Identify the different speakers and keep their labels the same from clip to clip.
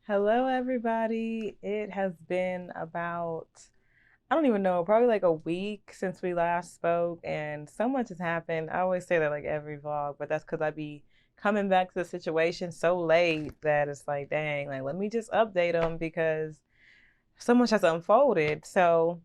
Speaker 1: Hello, everybody. It has been about, I don't even know, probably like a week since we last spoke, and so much has happened. I always say that like every vlog, but that's because I be coming back to the situation so late that it's like, dang, like let me just update them because so much has unfolded. So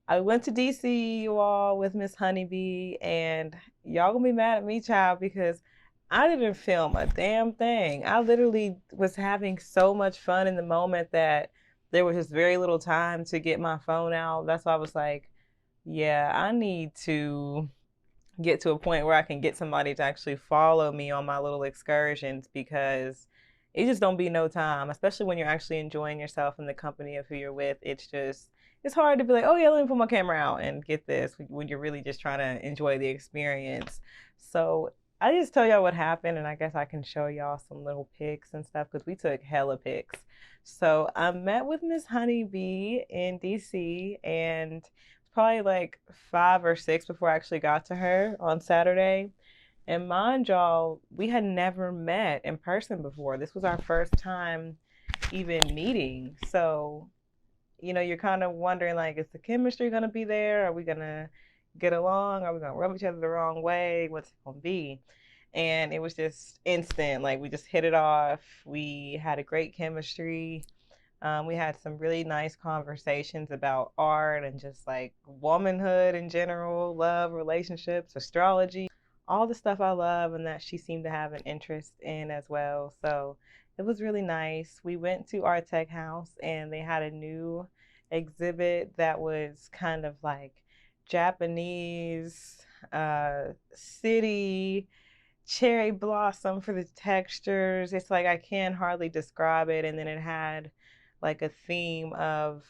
Speaker 1: I went to DC, you all, with Miss Honeybee, and y'all gonna be mad at me, child, because I didn't film a damn thing. I literally was having so much fun in the moment that there was just very little time to get my phone out. That's why I was like, yeah, I need to get to a point where I can get somebody to actually follow me on my little excursions because it just don't be no time, especially when you're actually enjoying yourself in the company of who you're with. It's hard to be like, oh yeah, let me put my camera out and get this when you're really just trying to enjoy the experience. So I just tell y'all what happened, and I guess I can show y'all some little pics and stuff because we took hella pics. So I met with Miss Honeybee in DC, and probably like 5 or 6 before I actually got to her on Saturday. And mind y'all, we had never met in person before. This was our first time even meeting. So, you're kind of wondering like, is the chemistry gonna be there? Are we gonna get along? Are we gonna rub each other the wrong way? What's it gonna be? And it was just instant. Like we just hit it off. We had a great chemistry. We had some really nice conversations about art and just like womanhood in general, love, relationships, astrology, all the stuff I love and that she seemed to have an interest in as well. So it was really nice. We went to Art Tech House and they had a new exhibit that was kind of like Japanese city cherry blossom for the textures. It's like I can hardly describe it. And then it had like a theme of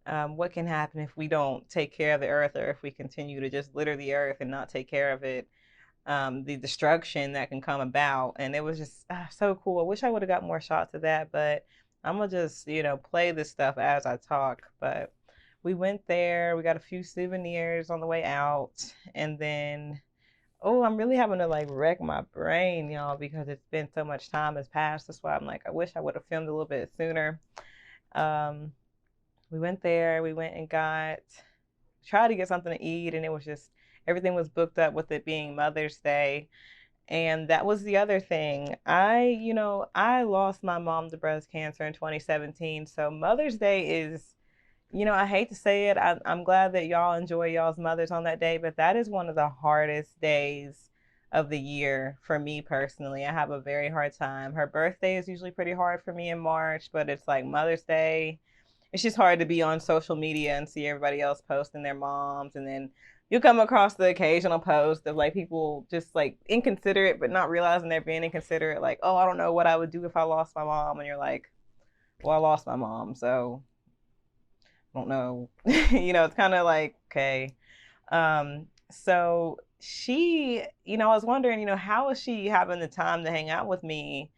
Speaker 1: what can happen if we don't take care of the earth or if we continue to just litter the earth and not take care of it. The destruction that can come about. And it was just so cool. I wish I would have got more shots of that, but I'm gonna just, play this stuff as I talk. But we went there, we got a few souvenirs on the way out, and then oh, I'm really having to like wreck my brain, y'all, because it's been so much time has passed. That's why I'm like, I wish I would have filmed a little bit sooner. Um, we went there, we went and tried to get something to eat, and it was just everything was booked up with it being Mother's Day. And that was the other thing. I lost my mom to breast cancer in 2017. So Mother's Day is, I hate to say it. I'm glad that y'all enjoy y'all's mothers on that day, but that is one of the hardest days of the year for me personally. I have a very hard time. Her birthday is usually pretty hard for me in March, but it's like Mother's Day. It's just hard to be on social media and see everybody else posting their moms, and then you'll come across the occasional post of like people just like inconsiderate but not realizing they're being inconsiderate, like, oh, I don't know what I would do if I lost my mom, and you're like, well, I lost my mom, so I don't know. It's kind of like, okay. So I was wondering, how is she having the time to hang out with me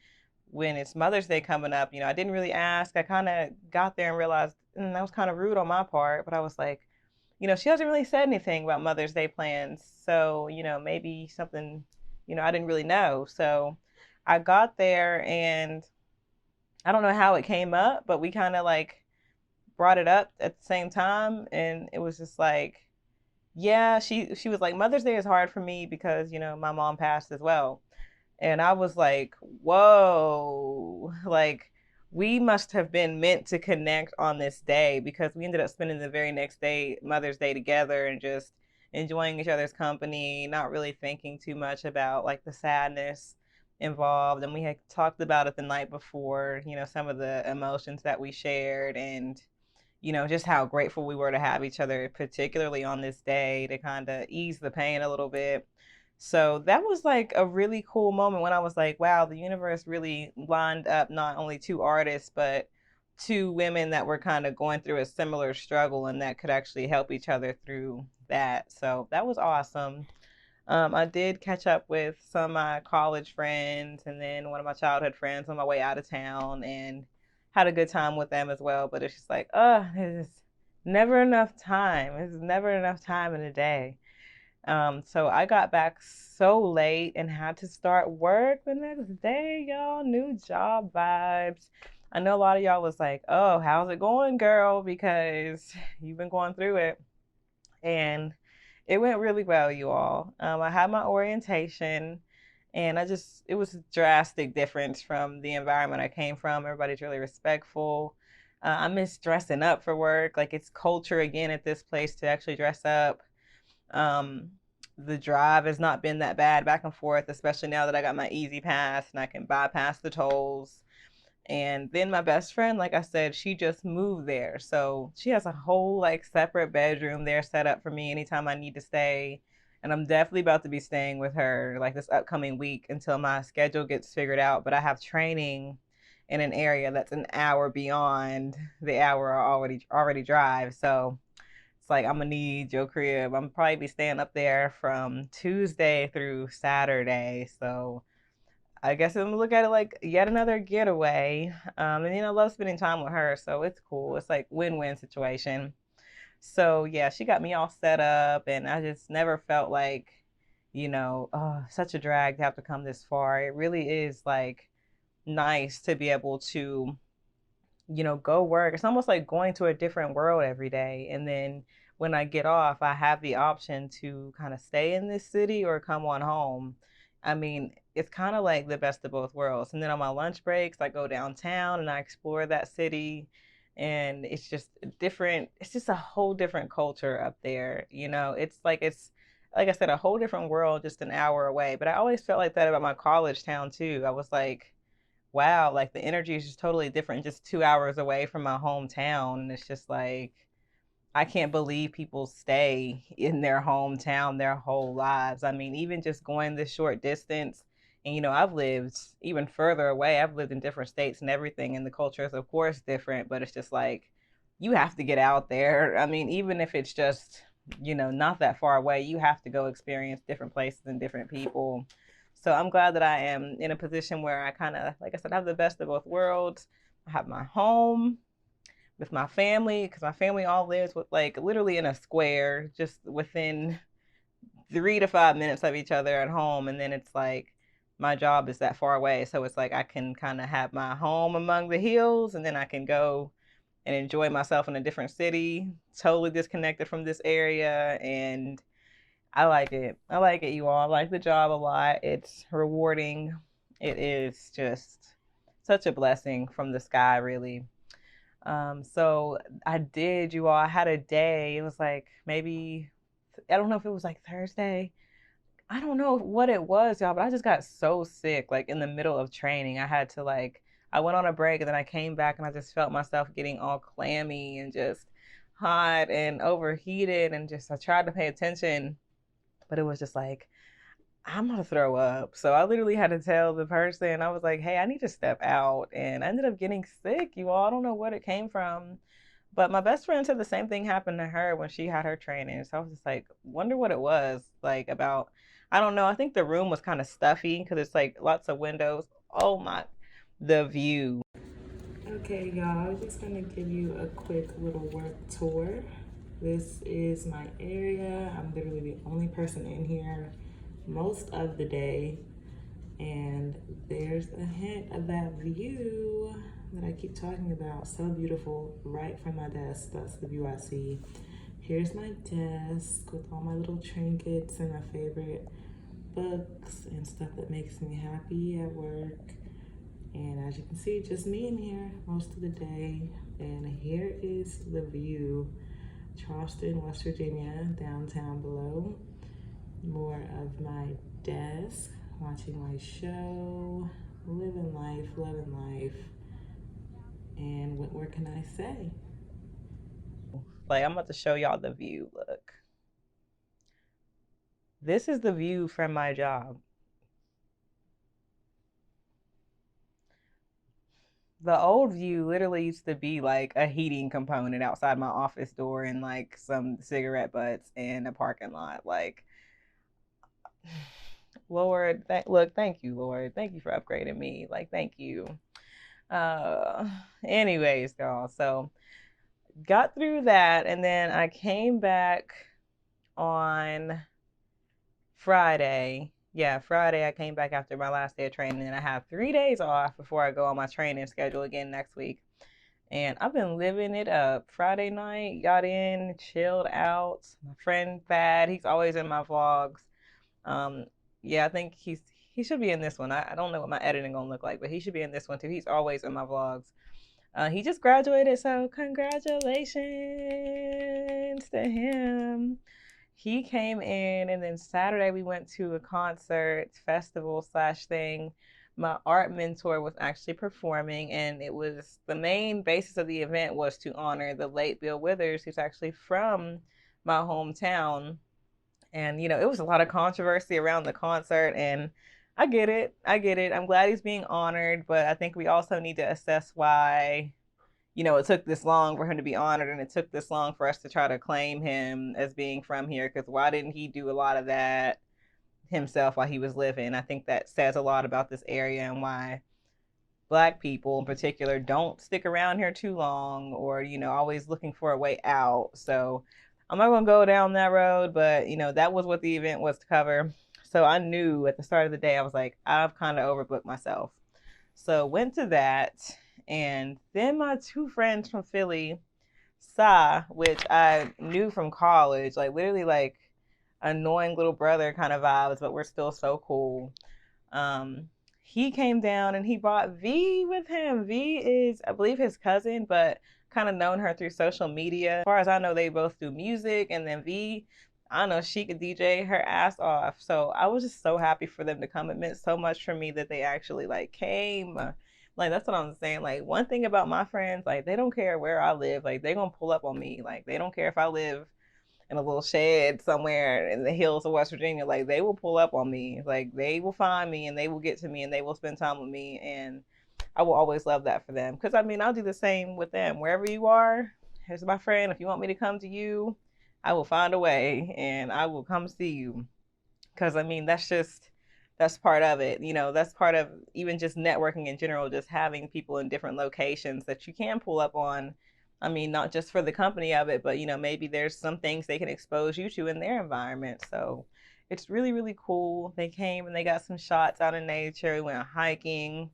Speaker 1: when it's Mother's Day coming up? I didn't really ask. I kind of got there and realized that was kind of rude on my part, but I was like, she hasn't really said anything about Mother's Day plans. So, maybe something, I didn't really know. So I got there and I don't know how it came up, but we kind of like brought it up at the same time. And it was just like, yeah, she was like, Mother's Day is hard for me because, my mom passed as well. And I was like, whoa, like we must have been meant to connect on this day because we ended up spending the very next day, Mother's Day, together and just enjoying each other's company, not really thinking too much about like the sadness involved. And we had talked about it the night before, some of the emotions that we shared and just how grateful we were to have each other, particularly on this day to kind of ease the pain a little bit. So that was like a really cool moment when I was like, wow, the universe really lined up not only two artists, but two women that were kind of going through a similar struggle and that could actually help each other through that. So that was awesome. I did catch up with some of my college friends and then one of my childhood friends on my way out of town and had a good time with them as well. But it's just like, there's never enough time. There's never enough time in a day. So I got back so late and had to start work the next day, y'all. New job vibes. I know a lot of y'all was like, "Oh, how's it going, girl?" Because you've been going through it. And it went really well, you all. I had my orientation, and it was a drastic difference from the environment I came from. Everybody's really respectful. I miss dressing up for work. Like, it's culture again at this place to actually dress up. Um, the drive has not been that bad back and forth, especially now that I got my easy pass and I can bypass the tolls. And then my best friend, like I said, she just moved there. So she has a whole like separate bedroom there set up for me anytime I need to stay. And I'm definitely about to be staying with her like this upcoming week until my schedule gets figured out. But I have training in an area that's an hour beyond the hour I already drive. So it's like I'm gonna need your crib. I'm probably be staying up there from Tuesday through Saturday. So I guess I'm gonna look at it like yet another getaway. And I love spending time with her, so it's cool. It's like win-win situation. So yeah, she got me all set up, and I just never felt like, oh, such a drag to have to come this far. It really is like nice to be able to go work. It's almost like going to a different world every day. And then when I get off, I have the option to kind of stay in this city or come on home. I mean, it's kind of like the best of both worlds. And then on my lunch breaks, I go downtown and I explore that city. And it's just different. It's just a whole different culture up there. It's like I said, a whole different world just an hour away. But I always felt like that about my college town too. I was like, wow, like the energy is just totally different, just 2 hours away from my hometown. And it's just like, I can't believe people stay in their hometown their whole lives. I mean, even just going this short distance, and I've lived even further away. I've lived in different states and everything, and the culture is, of course, different, but it's just like, you have to get out there. I mean, even if it's just, not that far away, you have to go experience different places and different people. So I'm glad that I am in a position where I kind of, like I said, I have the best of both worlds. I have my home with my family because my family all lives with like literally in a square, just within 3 to 5 minutes of each other at home. And then it's like my job is that far away. So it's like I can kind of have my home among the hills and then I can go and enjoy myself in a different city, totally disconnected from this area. And I like it. I like it, you all. I like the job a lot. It's rewarding. It is just such a blessing from the sky, really. So I did, you all. I had a day. It was like maybe, I don't know if it was like Thursday. I don't know what it was, y'all, but I just got so sick, like in the middle of training. I went on a break and then I came back and I just felt myself getting all clammy and just hot and overheated. And just, I tried to pay attention, but it was just like, I'm gonna throw up. So I literally had to tell the person, I was like, hey, I need to step out. And I ended up getting sick, you all. I don't know what it came from. But my best friend said the same thing happened to her when she had her training. So I was just like, wonder what it was like about, I don't know. I think the room was kind of stuffy because it's like lots of windows. Oh my, the view. Okay, y'all, I was just gonna give you a quick little work tour. This is my area. I'm literally the only person in here most of the day. And there's a hint of that view that I keep talking about. So beautiful, right from my desk. That's the view I see. Here's my desk with all my little trinkets and my favorite books and stuff that makes me happy at work. And as you can see, just me in here most of the day. And here is the view. Charleston, West Virginia, downtown below. More of my desk, watching my show, living life, loving life. And what more can I say? Like, I'm about to show y'all the view. Look. This is the view from my job. The old view literally used to be like a heating component outside my office door and like some cigarette butts in a parking lot. Like, Lord, look, thank you, Lord. Thank you for upgrading me. Like, thank you. Uh, anyways, y'all. So got through that, and then I came back on Friday. Yeah, Friday I came back after my last day of training, and I have 3 days off before I go on my training schedule again next week. And I've been living it up. Friday night, got in, chilled out. My friend Thad, he's always in my vlogs. Um, yeah, I think he should be in this one. I don't know what my editing gonna look like, but he should be in this one too. He's always in my vlogs. He just graduated, so congratulations to him. He came in, and then Saturday we went to a concert, festival slash thing. My art mentor was actually performing, and it was the main basis of the event was to honor the late Bill Withers, who's actually from my hometown. And it was a lot of controversy around the concert, and I get it. I get it. I'm glad he's being honored, but I think we also need to assess why it took this long for him to be honored, and it took this long for us to try to claim him as being from here. Because why didn't he do a lot of that himself while he was living? I think that says a lot about this area and why Black people in particular don't stick around here too long, or always looking for a way out. So I'm not going to go down that road, but that was what the event was to cover. So I knew at the start of the day, I was like, I've kind of overbooked myself. So went to that, and then my two friends from Philly, Sa, which I knew from college, like literally like annoying little brother kind of vibes, but we're still so cool. Um, he came down and he brought V with him. V is, I believe, his cousin, but kind of known her through social media. As far as I know, they both do music, and then V, I don't know, she could DJ her ass off. So I was just so happy for them to come. It meant so much for me that they actually like came. Like that's what I'm saying. Like one thing about my friends, like they don't care where I live. Like they gonna pull up on me. Like they don't care if I live in a little shed somewhere in the hills of West Virginia. Like they will pull up on me. Like they will find me and they will get to me and they will spend time with me. And I will always love that for them. Because I mean, I'll do the same with them. Wherever you are, here's my friend. If you want me to come to you, I will find a way and I will come see you. Because I mean, that's part of it. That's part of even just networking in general, just having people in different locations that you can pull up on. I mean, not just for the company of it, but maybe there's some things they can expose you to in their environment. So it's really, really cool. They came and they got some shots out in nature. We went hiking.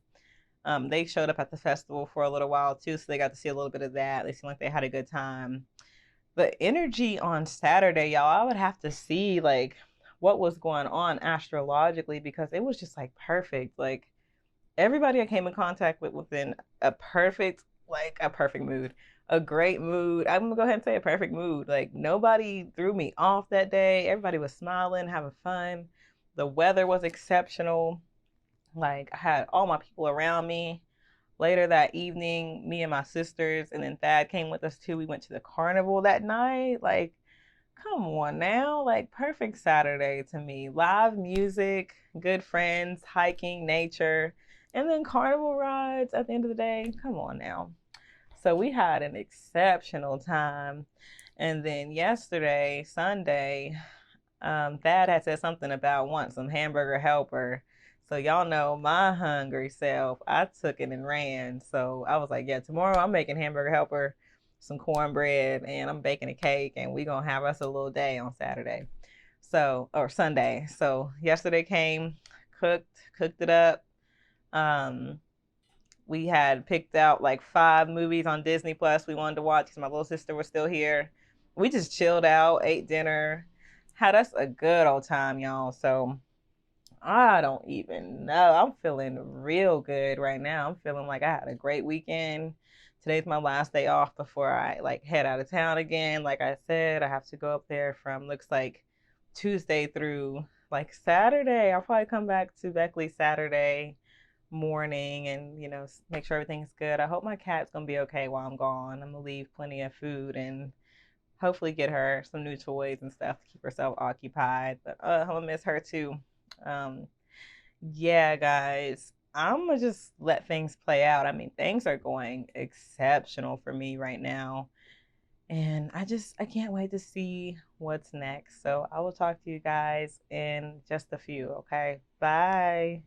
Speaker 1: They showed up at the festival for a little while too, so they got to see a little bit of that. They seemed like they had a good time. The energy on Saturday, y'all, I would have to see like what was going on astrologically, because it was just like perfect. Like everybody I came in contact with within a perfect mood, a great mood. I'm gonna go ahead and say a perfect mood. Like nobody threw me off that day. Everybody was smiling, having fun. The weather was exceptional. Like I had all my people around me. Later that evening, me and my sisters, and then Thad came with us too. We went to the carnival that night. Like, come on now. Like, perfect Saturday to me. Live music, good friends, hiking, nature, and then carnival rides at the end of the day. Come on now. So we had an exceptional time. And then yesterday, Sunday, Thad had said something about want some hamburger helper. So y'all know my hungry self. I took it and ran. So I was like, yeah, tomorrow I'm making hamburger helper, some cornbread, and I'm baking a cake, and we gonna have us a little day on Saturday. So or Sunday. So yesterday came, cooked it up. Um, we had picked out like 5 movies on Disney Plus we wanted to watch because my little sister was still here. We just chilled out, ate dinner, had us a good old time, y'all. So I don't even know. I'm feeling real good right now. I'm feeling like I had a great weekend. Today's my last day off before I like head out of town again. Like I said, I have to go up there from looks like Tuesday through like Saturday. I'll probably come back to Beckley Saturday morning and make sure everything's good. I hope my cat's gonna be okay while I'm gone. I'm gonna leave plenty of food and hopefully get her some new toys and stuff to keep herself occupied. But I'm gonna miss her too. um yeah, guys, I'm gonna just let things play out. I mean, things are going exceptional for me right now, and I can't wait to see what's next. So I will talk to you guys in just a few. Okay, bye.